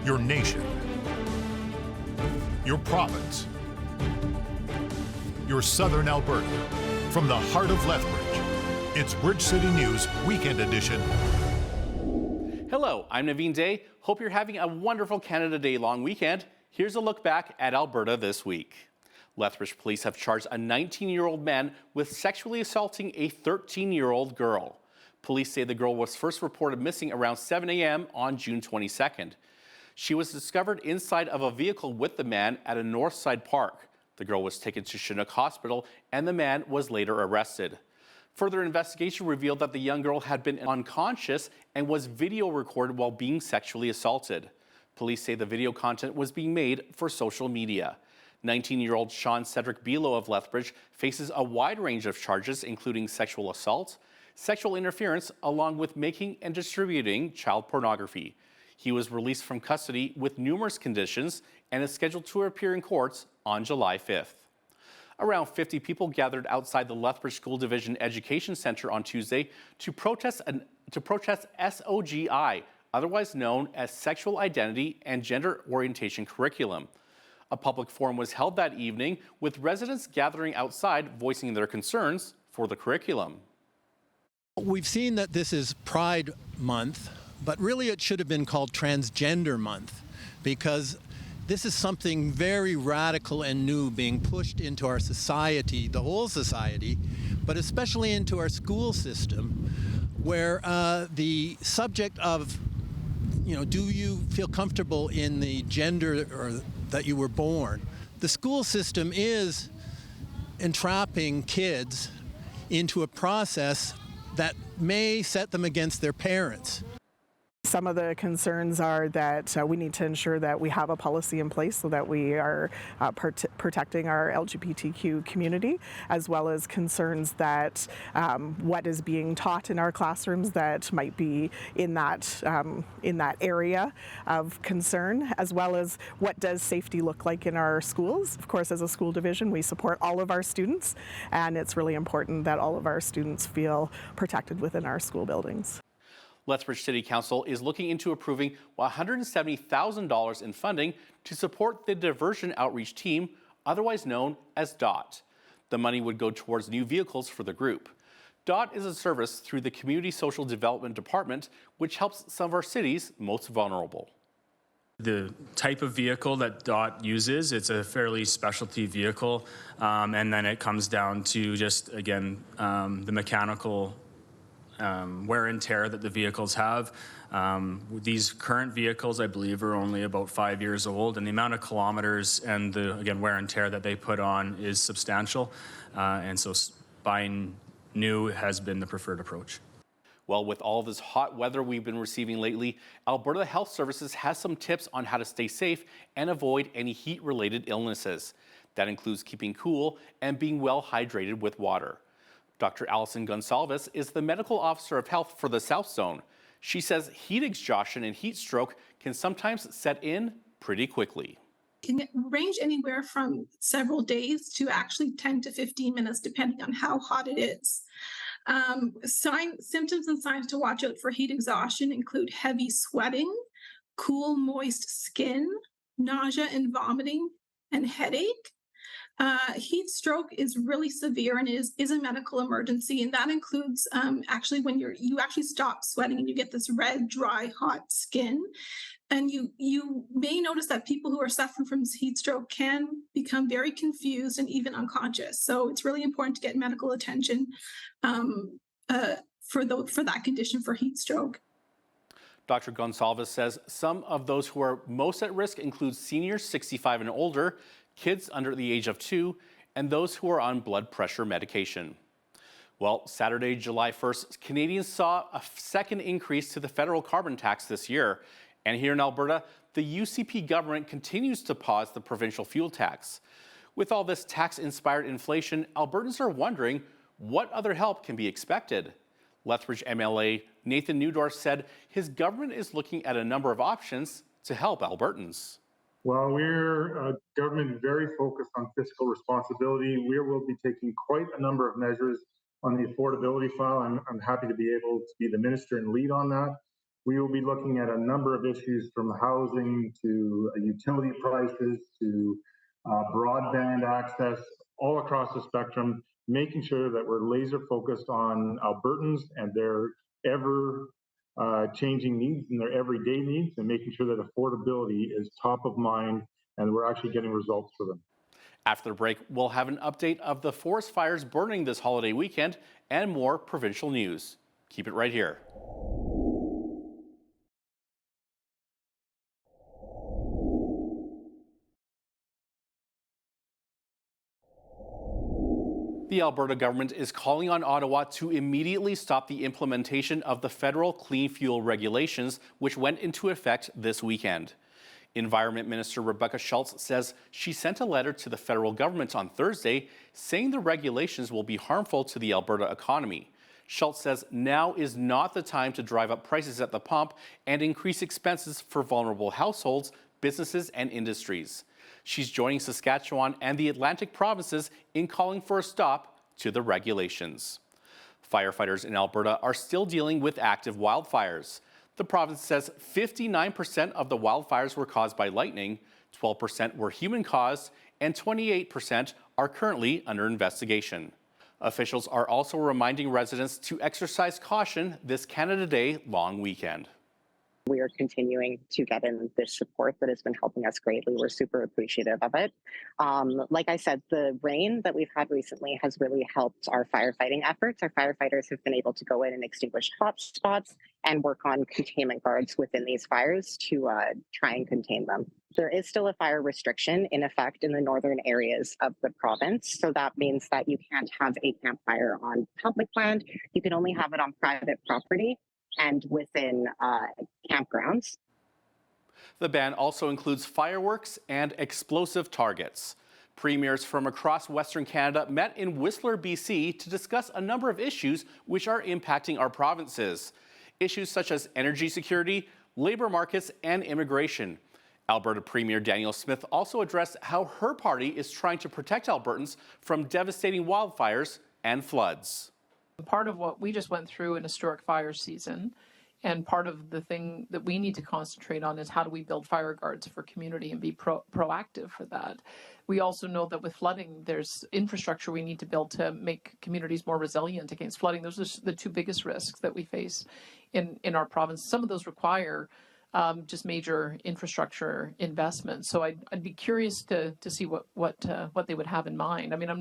your nation, your province, your southern Alberta. From the heart of Lethbridge, it's Bridge City News Weekend Edition. Hello, I'm Naveen Day. Hope you're having a wonderful Canada Day long weekend. Here's a look back at Alberta this week. Lethbridge police have charged a 19-year-old man with sexually assaulting a 13-year-old girl. Police say the girl was first reported missing around 7 a.m. on June 22nd. She was discovered inside of a vehicle with the man at a Northside park. The girl was taken to Chinook Hospital and the man was later arrested. Further investigation revealed that the young girl had been unconscious and was video recorded while being sexually assaulted. Police say the video content was being made for social media. 19-year-old Sean Cedric Bilo of Lethbridge faces a wide range of charges, including sexual assault, sexual interference, along with making and distributing child pornography. He was released from custody with numerous conditions and is scheduled to appear in courts on July 5th. Around 50 people gathered outside the Lethbridge School Division Education Center on Tuesday to protest SOGI, otherwise known as Sexual Identity and Gender Orientation Curriculum. A public forum was held that evening with residents gathering outside voicing their concerns for the curriculum. We've seen that this is Pride Month, but really it should have been called Transgender Month, because this is something very radical and new being pushed into our society, the whole society, but especially into our school system, where the subject of, do you feel comfortable in the gender or that you were born? The school system is entrapping kids into a process that may set them against their parents. Some of the concerns are that we need to ensure that we have a policy in place so that we are protecting our LGBTQ community, as well as concerns that what is being taught in our classrooms that might be in that area of concern, as well as what does safety look like in our schools. Of course, as a school division, we support all of our students, and it's really important that all of our students feel protected within our school buildings. Lethbridge City Council is looking into approving $170,000 in funding to support the Diversion Outreach Team, otherwise known as DOT. The money would go towards new vehicles for the group. DOT is a service through the Community Social Development Department, which helps some of our cities most vulnerable. The type of vehicle that DOT uses, it's a fairly specialty vehicle, and then it comes down to just, again, the mechanical wear and tear that the vehicles have. These current vehicles, I believe, are only about 5 years old, and the amount of kilometers and the, again, wear and tear that they put on is substantial, and so buying new has been the preferred approach. Well, with all this hot weather we've been receiving lately, Alberta Health Services has some tips on how to stay safe and avoid any heat-related illnesses. That includes keeping cool and being well hydrated with water. Dr. Alison Gonsalves is the Medical Officer of Health for the South Zone. She says heat exhaustion and heat stroke can sometimes set in pretty quickly. It can range anywhere from several days to actually 10 to 15 minutes, depending on how hot it is. Symptoms and signs to watch out for heat exhaustion include heavy sweating, cool, moist skin, nausea and vomiting, and headache. Heat stroke is really severe and is a medical emergency, and that includes actually when you actually stop sweating and you get this red, dry, hot skin. And you may notice that people who are suffering from heat stroke can become very confused and even unconscious. So it's really important to get medical attention for that condition, for heat stroke. Dr. Gonsalves says some of those who are most at risk include seniors 65 and older, kids under the age of 2, and those who are on blood pressure medication. Well, Saturday, July 1st, Canadians saw a second increase to the federal carbon tax this year. And here in Alberta, the UCP government continues to pause the provincial fuel tax. With all this tax-inspired inflation, Albertans are wondering what other help can be expected. Lethbridge MLA Nathan Newdorf said his government is looking at a number of options to help Albertans. Well, we're a government very focused on fiscal responsibility. We will be taking quite a number of measures on the affordability file. I'm happy to be able to be the minister and lead on that. We will be looking at a number of issues from housing to utility prices to broadband access all across the spectrum, making sure that we're laser focused on Albertans and their ever changing needs and their everyday needs, and making sure that affordability is top of mind and we're actually getting results for them. After the break, we'll have an update of the forest fires burning this holiday weekend and more provincial news. Keep it right here. The Alberta government is calling on Ottawa to immediately stop the implementation of the federal clean fuel regulations, which went into effect this weekend. Environment Minister Rebecca Schultz says she sent a letter to the federal government on Thursday saying the regulations will be harmful to the Alberta economy. Schultz says now is not the time to drive up prices at the pump and increase expenses for vulnerable households, businesses, and industries. She's joining Saskatchewan and the Atlantic provinces in calling for a stop to the regulations. Firefighters in Alberta are still dealing with active wildfires. The province says 59% of the wildfires were caused by lightning, 12% were human-caused, and 28% are currently under investigation. Officials are also reminding residents to exercise caution this Canada Day long weekend. We are continuing to get in this support that has been helping us greatly. We're super appreciative of it. Like I said, the rain that we've had recently has really helped our firefighting efforts. Our firefighters have been able to go in and extinguish hot spots and work on containment guards within these fires to try and contain them. There is still a fire restriction in effect in the northern areas of the province. So that means that you can't have a campfire on public land. You can only have it on private property and within campgrounds. The ban also includes fireworks and explosive targets. Premiers from across Western Canada met in Whistler, BC to discuss a number of issues which are impacting our provinces. Issues such as energy security, labour markets, and immigration. Alberta Premier Danielle Smith also addressed how her party is trying to protect Albertans from devastating wildfires and floods. Part of what we just went through an historic fire season, and part of the thing that we need to concentrate on is how do we build fire guards for community and be proactive for that. We also know that with flooding, there's infrastructure we need to build to make communities more resilient against flooding. Those are the two biggest risks that we face in our province. Some of those require just major infrastructure investments. So I'd be curious to see what they would have in mind. I mean,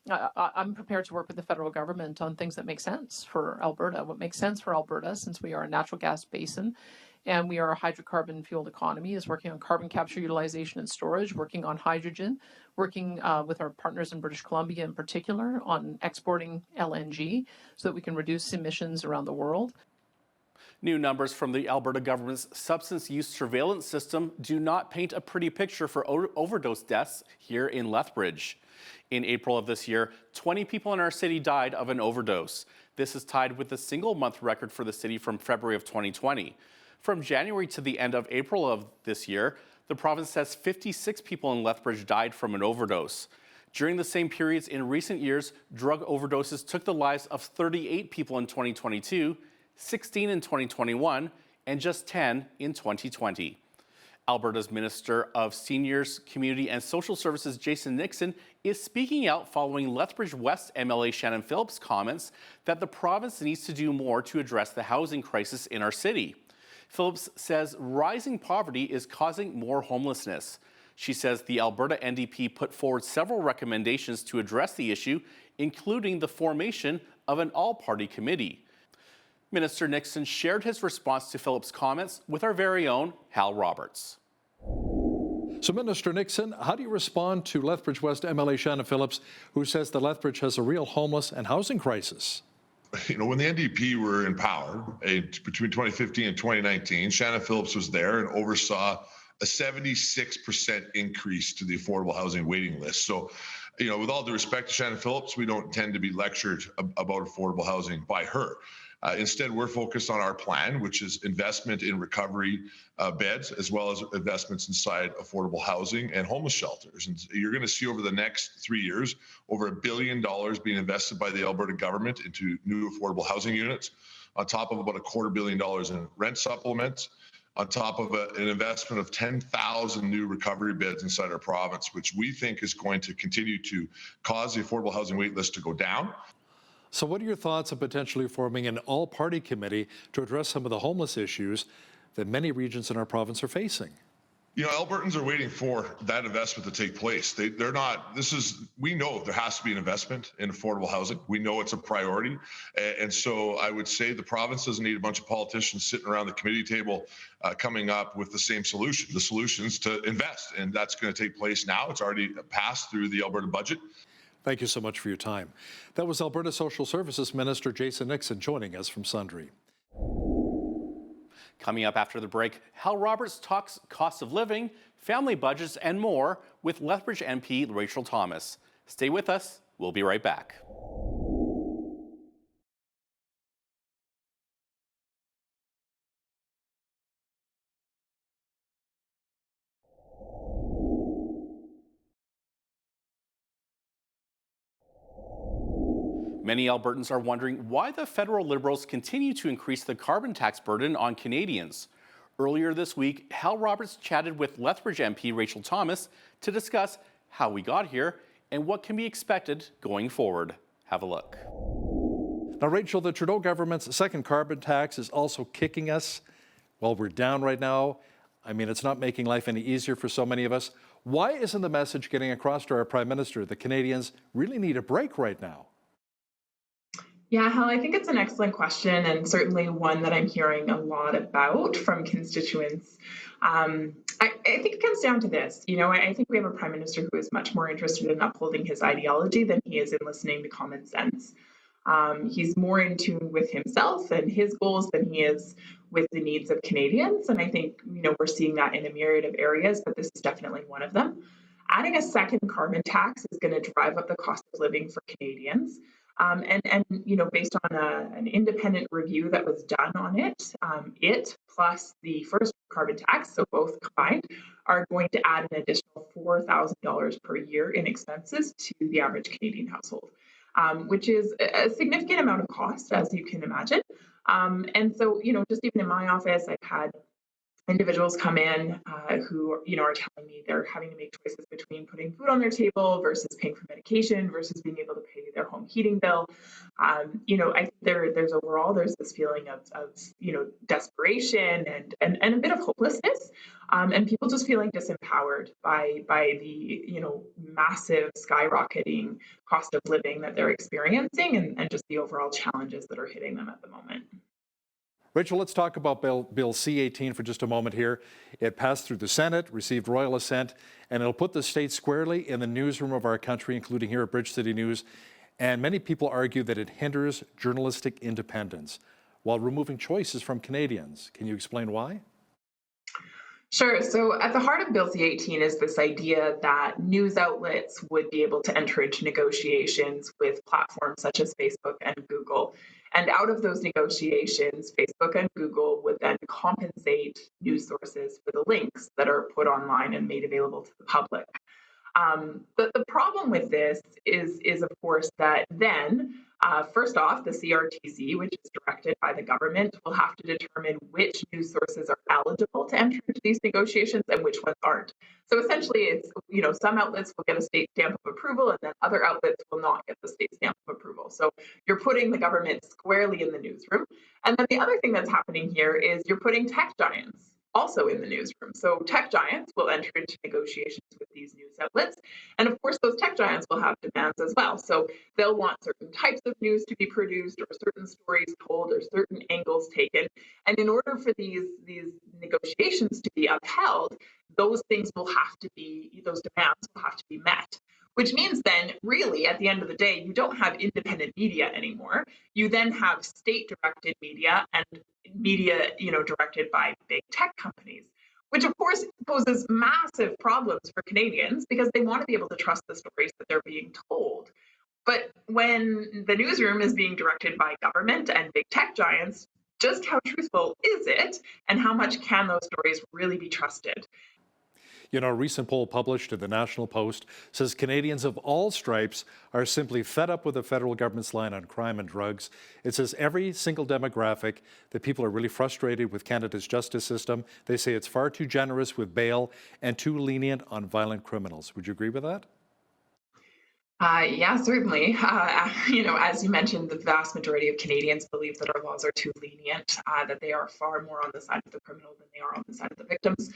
I'm prepared to work with the federal government on things that make sense for Alberta. What makes sense for Alberta, since we are a natural gas basin and we are a hydrocarbon fueled economy, is working on carbon capture, utilization, and storage, working on hydrogen, working with our partners in British Columbia in particular on exporting LNG so that we can reduce emissions around the world. New numbers from the Alberta government's substance use surveillance system do not paint a pretty picture for overdose deaths here in Lethbridge. In April of this year, 20 people in our city died of an overdose. This is tied with the single-month record for the city from February of 2020. From January to the end of April of this year, the province says 56 people in Lethbridge died from an overdose. During the same periods in recent years, drug overdoses took the lives of 38 people in 2022, 16 in 2021, and just 10 in 2020. Alberta's Minister of Seniors, Community and Social Services, Jason Nixon, is speaking out following Lethbridge West MLA Shannon Phillips' comments that the province needs to do more to address the housing crisis in our city. Phillips says rising poverty is causing more homelessness. She says the Alberta NDP put forward several recommendations to address the issue, including the formation of an all-party committee. Minister Nixon shared his response to Phillips' comments with our very own Hal Roberts. So, Minister Nixon, how do you respond to Lethbridge West MLA Shannon Phillips, who says that Lethbridge has a real homeless and housing crisis? You know, when the NDP were in power between 2015 and 2019, Shannon Phillips was there and oversaw a 76% increase to the affordable housing waiting list. So, you know, with all due respect to Shannon Phillips, we don't tend to be lectured about affordable housing by her. Instead, we're focused on our plan, which is investment in recovery beds, as well as investments inside affordable housing and homeless shelters. And you're going to see over the next 3 years, over $1 billion being invested by the Alberta government into new affordable housing units. on top of about $250 million in rent supplements, on top of an investment of 10,000 new recovery beds inside our province, which we think is going to continue to cause the affordable housing wait list to go down. So what are your thoughts on potentially forming an all-party committee to address some of the homeless issues that many regions in our province are facing? You know, Albertans are waiting for that investment to take place. They're not, we know there has to be an investment in affordable housing. We know it's a priority. And so I would say the province doesn't need a bunch of politicians sitting around the committee table coming up with the same solution. The solution is to invest, and that's going to take place now. It's already passed through the Alberta budget. Thank you so much for your time. That was Alberta Social Services Minister Jason Nixon joining us from Sundre. Coming up after the break, Hal Roberts talks cost of living, family budgets, and more with Lethbridge MP Rachel Thomas. Stay with us. We'll be right back. Many Albertans are wondering why the federal Liberals continue to increase the carbon tax burden on Canadians. Earlier this week, Hal Roberts chatted with Lethbridge MP Rachel Thomas to discuss how we got here and what can be expected going forward. Have a look. Now, Rachel, the Trudeau government's second carbon tax is also kicking us while we're down right now. I mean, it's not making life any easier for so many of us. Why isn't the message getting across to our Prime Minister that Canadians really need a break right now? Yeah, Hal, I think it's an excellent question, and certainly one that I'm hearing a lot about from constituents. I think it comes down to this. You know, I think we have a Prime Minister who is much more interested in upholding his ideology than he is in listening to common sense. He's more in tune with himself and his goals than he is with the needs of Canadians. And I think, you know, we're seeing that in a myriad of areas, but this is definitely one of them. Adding a second carbon tax is going to drive up the cost of living for Canadians. And you know, based on an independent review that was done on it, it plus the first carbon tax, so both combined, are going to add an additional $4,000 per year in expenses to the average Canadian household, which is a significant amount of cost, as you can imagine. And so, you know, just even in my office, I've had individuals come in who, you know, are telling me they're having to make choices between putting food on their table versus paying for medication versus being able to pay their home heating bill. You know, I think there's this feeling of you know, desperation and a bit of hopelessness, and people just feeling disempowered by the, you know, massive skyrocketing cost of living that they're experiencing and just the overall challenges that are hitting them at the moment. Rachel, let's talk about Bill C-18 for just a moment here. It passed through the Senate, received royal assent, and it'll put the state squarely in the newsroom of our country, including here at Bridge City News. And many people argue that it hinders journalistic independence while removing choices from Canadians. Can you explain why? Sure. So at the heart of Bill C-18 is this idea that news outlets would be able to enter into negotiations with platforms such as Facebook and Google. And out of those negotiations, Facebook and Google would then compensate news sources for the links that are put online and made available to the public. But the problem with this is of course, that then, first off, the CRTC, which is directed by the government, will have to determine which news sources are eligible to enter into these negotiations and which ones aren't. So essentially, it's, you know, some outlets will get a state stamp of approval and then other outlets will not get the state stamp of approval. So you're putting the government squarely in the newsroom. And then the other thing that's happening here is you're putting tech giants also in the newsroom. So tech giants will enter into negotiations with these news outlets. And of course, those tech giants will have demands as well. So they'll want certain types of news to be produced or certain stories told or certain angles taken. And in order for these negotiations to be upheld, those demands will have to be met. Which means then, really, at the end of the day, you don't have independent media anymore. You then have state-directed media and media, you know, directed by big tech companies, which of course poses massive problems for Canadians because they want to be able to trust the stories that they're being told. But when the newsroom is being directed by government and big tech giants, just how truthful is it, and how much can those stories really be trusted? You know, a recent poll published in the National Post says Canadians of all stripes are simply fed up with the federal government's line on crime and drugs. It says every single demographic that people are really frustrated with Canada's justice system. They say it's far too generous with bail and too lenient on violent criminals. Would you agree with that? Yeah, certainly. As you mentioned, the vast majority of Canadians believe that our laws are too lenient, that they are far more on the side of the criminal than they are on the side of the victims.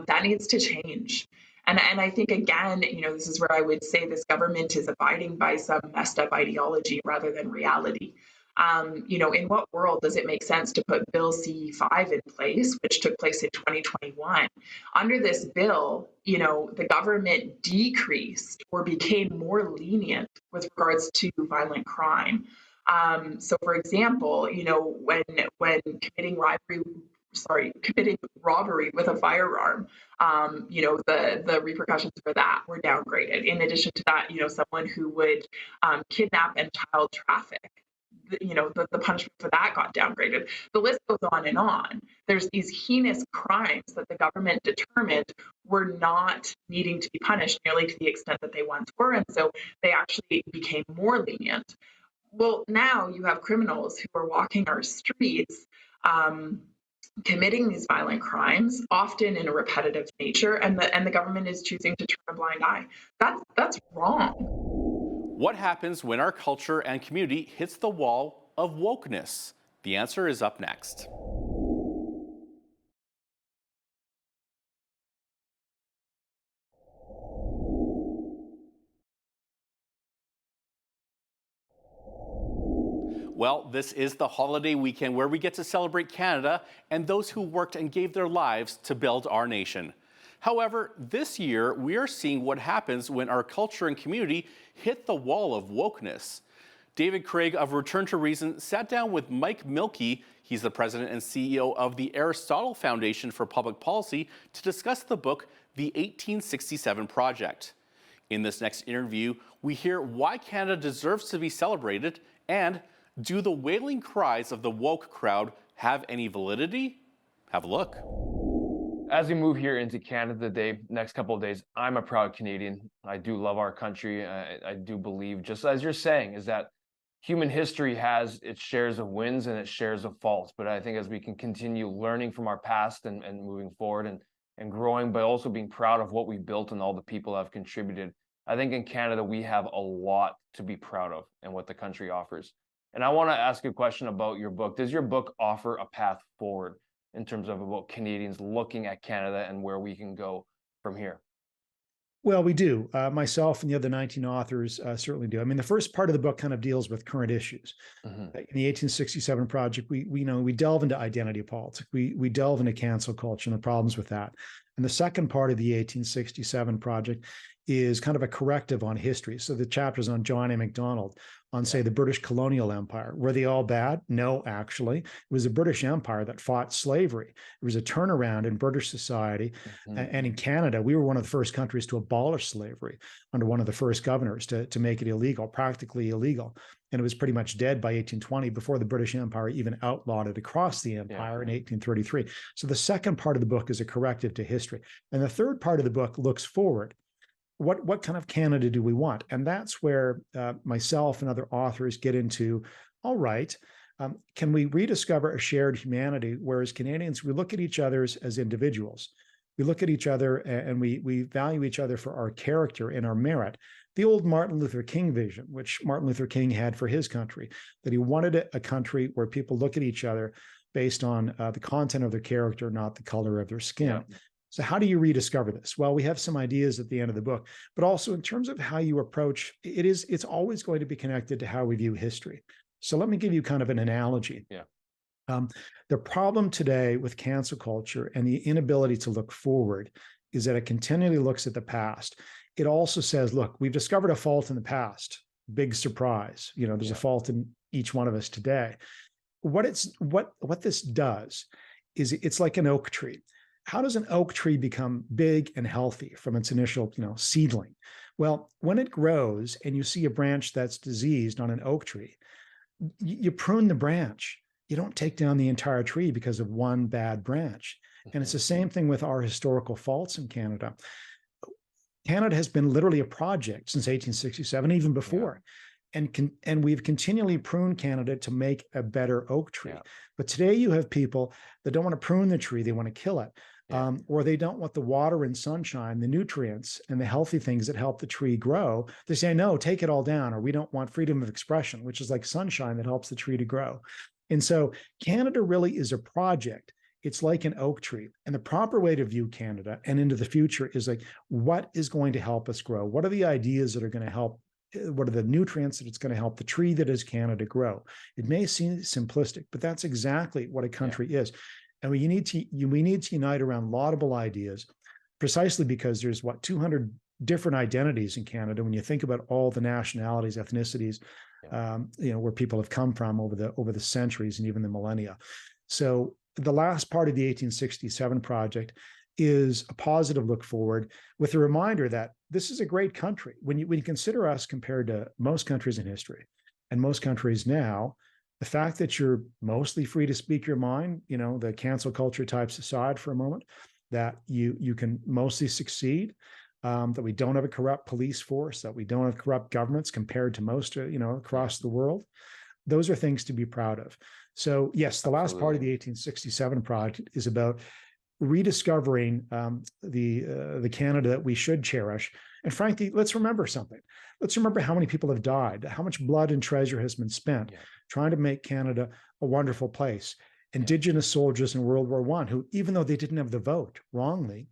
That needs to change. And I think, again, this is where I would say this government is abiding by some messed up ideology rather than reality. In what world does it make sense to put Bill C5 in place, which took place in 2021? Under this bill, the government decreased or became more lenient with regards to violent crime. So, for example, when committing robbery with a firearm, the repercussions for that were downgraded. In addition to that, someone who would kidnap and child traffic, the punishment for that got downgraded. The list goes on and on. There's these heinous crimes that the government determined were not needing to be punished nearly to the extent that they once were, and so they actually became more lenient. Well, now you have criminals who are walking our streets, committing these violent crimes, often in a repetitive nature, and the government is choosing to turn a blind eye. That's wrong. What happens when our culture and community hits the wall of wokeness? The answer is up next. Well, this is the holiday weekend where we get to celebrate Canada and those who worked and gave their lives to build our nation. However, this year, we are seeing what happens when our culture and community hit the wall of wokeness. David Craig of Return to Reason sat down with Mike Milkey, he's the president and CEO of the Aristotle Foundation for Public Policy, to discuss the book, The 1867 Project. In this next interview, we hear why Canada deserves to be celebrated, and do the wailing cries of the woke crowd have any validity? Have a look. As we move here into Canada today, next couple of days, I'm a proud Canadian. I do love our country. I do believe, just as you're saying, is that human history has its shares of wins and its shares of faults. But I think as we can continue learning from our past and moving forward and growing, but also being proud of what we built and all the people have contributed, I think in Canada, we have a lot to be proud of and what the country offers. And I want to ask a question about your book. Does your book offer a path forward in terms of about Canadians looking at Canada and where we can go from here? Well, we do. Myself and the other 19 authors certainly do. I mean, the first part of the book kind of deals with current issues. In the 1867 Project, we delve into identity politics. We delve into cancel culture and the problems with that. And the second part of the 1867 Project is kind of a corrective on history. So the chapters on John A. Macdonald, on, say, the British colonial empire. Were they all bad? No, actually. It was the British Empire that fought slavery. It was a turnaround in British society. And in Canada, we were one of the first countries to abolish slavery under one of the first governors to make it illegal, practically illegal. And it was pretty much dead by 1820 before the British Empire even outlawed it across the empire in 1833. So the second part of the book is a corrective to history. And the third part of the book looks forward. What kind of Canada do we want? And that's where myself and other authors get into, all right, can we rediscover a shared humanity? Whereas Canadians, we look at each other as individuals. We look at each other and we value each other for our character and our merit. The old Martin Luther King vision, which Martin Luther King had for his country, that he wanted a country where people look at each other based on the content of their character, not the color of their skin. Yeah. So how do you rediscover this? Well, we have some ideas at the end of the book, but also in terms of how you approach, it's always going to be connected to how we view history. So let me give you kind of an analogy. The problem today with cancel culture and the inability to look forward is that it continually looks at the past. It also says, look, we've discovered a fault in the past. Big surprise. There's a fault in each one of us today. What this does is it's like an oak tree. How does an oak tree become big and healthy from its initial, seedling? Well, when it grows and you see a branch that's diseased on an oak tree, you prune the branch. You don't take down the entire tree because of one bad branch. And it's the same thing with our historical faults in Canada. Canada has been literally a project since 1867, even before. And we've continually pruned Canada to make a better oak tree. But today you have people that don't want to prune the tree, they want to kill it. Or they don't want the water and sunshine, the nutrients and the healthy things that help the tree grow. They say, no, take it all down, or we don't want freedom of expression, which is like sunshine that helps the tree to grow. And so Canada really is a project. It's like an oak tree. And the proper way to view Canada and into the future is like, what is going to help us grow? What are the ideas that are going to help? What are the nutrients that it's going to help the tree that is Canada grow? It may seem simplistic, but that's exactly what a country is. And we need to unite around laudable ideas, precisely because there's 200 different identities in Canada. When you think about all the nationalities, ethnicities, where people have come from over the centuries and even the millennia. So the last part of the 1867 project is a positive look forward, with a reminder that this is a great country. When you consider us compared to most countries in history and most countries now, the fact that you're mostly free to speak your mind, the cancel culture types aside for a moment, that you can mostly succeed, that we don't have a corrupt police force, that we don't have corrupt governments compared to most, across the world. Those are things to be proud of. So yes, the last part of the 1867 project is about rediscovering the Canada that we should cherish. And frankly, let's remember something. Let's remember how many people have died, how much blood and treasure has been spent trying to make Canada a wonderful place. Indigenous soldiers in World War I, who, even though they didn't have the vote, wrongly,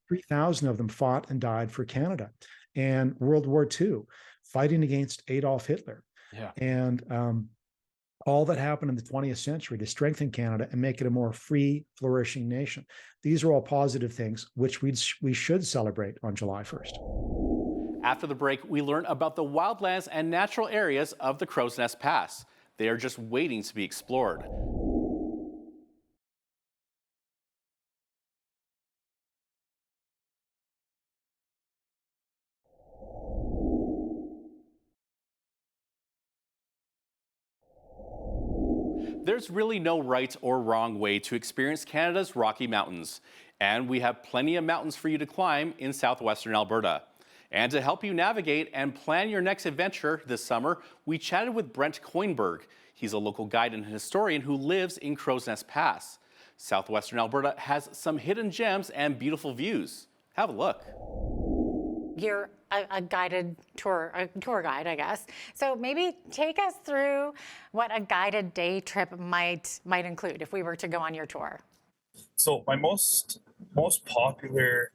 3,000 of them fought and died for Canada. And World War II, fighting against Adolf Hitler. And all that happened in the 20th century to strengthen Canada and make it a more free, flourishing nation. These are all positive things which we should celebrate on July 1st. After the break, we learn about the wildlands and natural areas of the Crow's Nest Pass. They are just waiting to be explored. There's really no right or wrong way to experience Canada's Rocky Mountains, and we have plenty of mountains for you to climb in southwestern Alberta. And to help you navigate and plan your next adventure this summer, we chatted with Brent Coinberg. He's a local guide and historian who lives in Crow's Nest Pass. Southwestern Alberta has some hidden gems and beautiful views. Have a look. You're a guided tour, a tour guide, I guess. So maybe take us through what a guided day trip might include if we were to go on your tour. So my most popular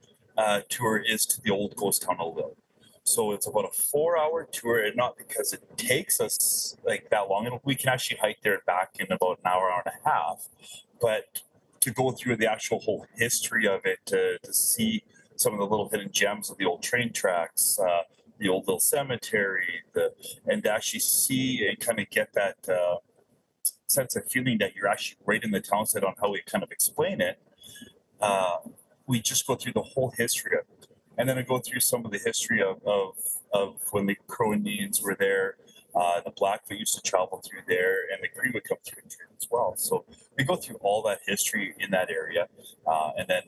tour is to the old ghost town of Lille. So it's about a 4-hour tour, and not because it takes us like that long. We can actually hike there and back in about an hour, hour and a half. But to go through the actual whole history of it, to see some of the little hidden gems of the old train tracks, the old Lille cemetery, and to actually see and kind of get that sense of feeling that you're actually right in the town site on how we kind of explain it. We just go through the whole history of it. And then I go through some of the history of when the Crow Indians were there, the Blackfoot used to travel through there, and the Cree would come through as well. So we go through all that history in that area. And then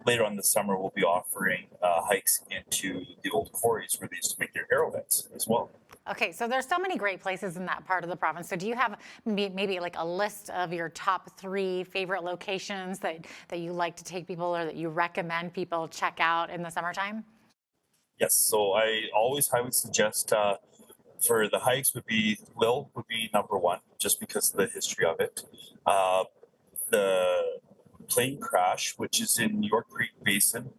later on this summer, we'll be offering hikes into the old quarries where they used to make their arrowheads as well. Okay, so there's so many great places in that part of the province. So do you have maybe like a list of your top 3 favorite locations that you like to take people, or that you recommend people check out in the summertime? Yes, so I always highly suggest for the hikes Lille would be number 1, just because of the history of it. The plane crash, which is in York Creek Basin,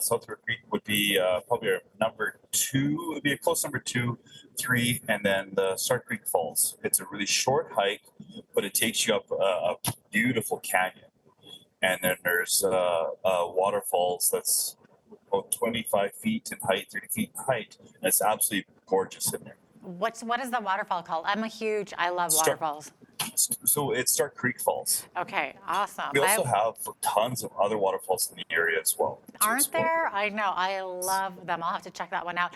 South York Creek, would be probably our number 2. It would be a close number 2, 3, and then the Stark Creek Falls. It's a really short hike, but it takes you up a beautiful canyon. And then there's waterfalls that's about 25 feet in height, 30 feet in height, and it's absolutely gorgeous in there. What is the waterfall called? I love waterfalls. So it's Stark Creek Falls. Okay, awesome. We also have tons of other waterfalls in the area as well. Aren't there? I know. I love them. I'll have to check that one out.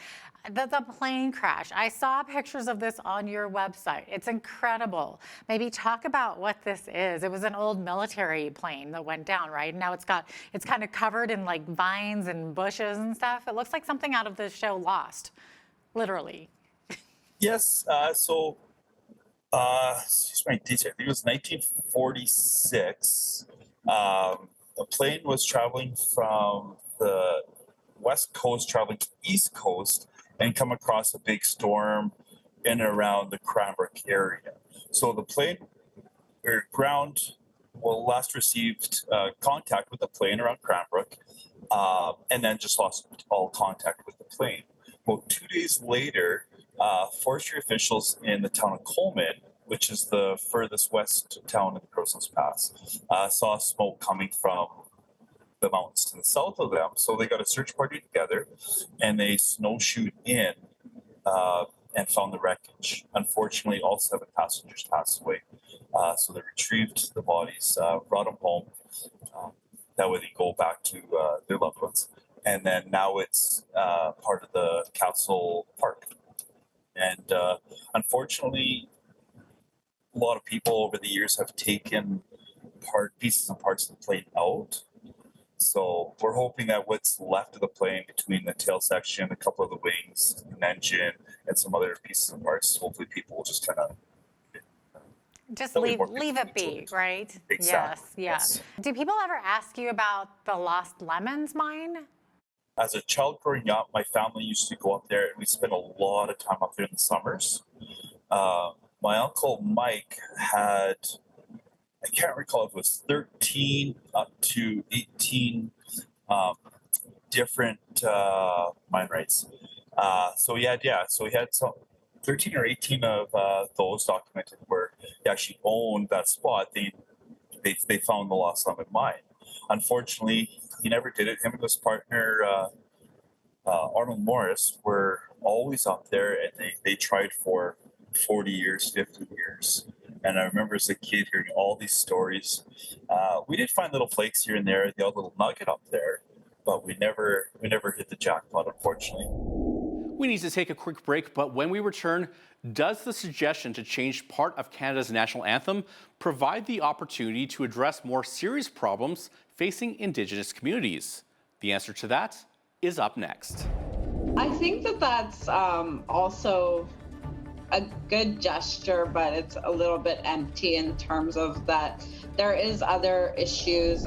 The plane crash. I saw pictures of this on your website. It's incredible. Maybe talk about what this is. It was an old military plane that went down, right? Now it's kind of covered in like vines and bushes and stuff. It looks like something out of the show Lost, literally. Yes. Excuse my detail. I think it was 1946. The plane was traveling from the west coast, traveling to the east coast, and come across a big storm in and around the Cranbrook area. So the plane, or ground, last received contact with the plane around Cranbrook, and then just lost all contact with the plane. Well, 2 days later, forestry officials in the town of Coleman, which is the furthest west town in the Crowsnest Pass, saw smoke coming from the mountains to the south of them. So they got a search party together and they snowshoed in and found the wreckage. Unfortunately, all 7 passengers passed away. So they retrieved the bodies, brought them home. That way they go back to their loved ones. And then now it's part of the Castle Park. And unfortunately, a lot of people over the years have taken pieces and parts of the plane out. So we're hoping that what's left of the plane between the tail section, a couple of the wings, an engine, and some other pieces and parts, hopefully people will just kind of leave it be, right? Exactly. Yes. Do people ever ask you about the Lost Lemons mine? As a child growing up, my family used to go up there and we spent a lot of time up there in the summers. My uncle Mike had, I can't recall if it was 13 up to 18 different mine rights. So he had some 13 or 18 of those documented where he actually owned that spot. They found the Lost Lemon mine. Unfortunately, he never did it. Him and his partner, Arnold Morris, were always up there and they tried for 40 years, 50 years. And I remember as a kid hearing all these stories. We did find little flakes here and there, the odd little nugget up there, but we never hit the jackpot, unfortunately. We need to take a quick break, but when we return, does the suggestion to change part of Canada's national anthem provide the opportunity to address more serious problems facing Indigenous communities? The answer to that is up next. I think that's also a good gesture, but it's a little bit empty in terms of that there is other issues.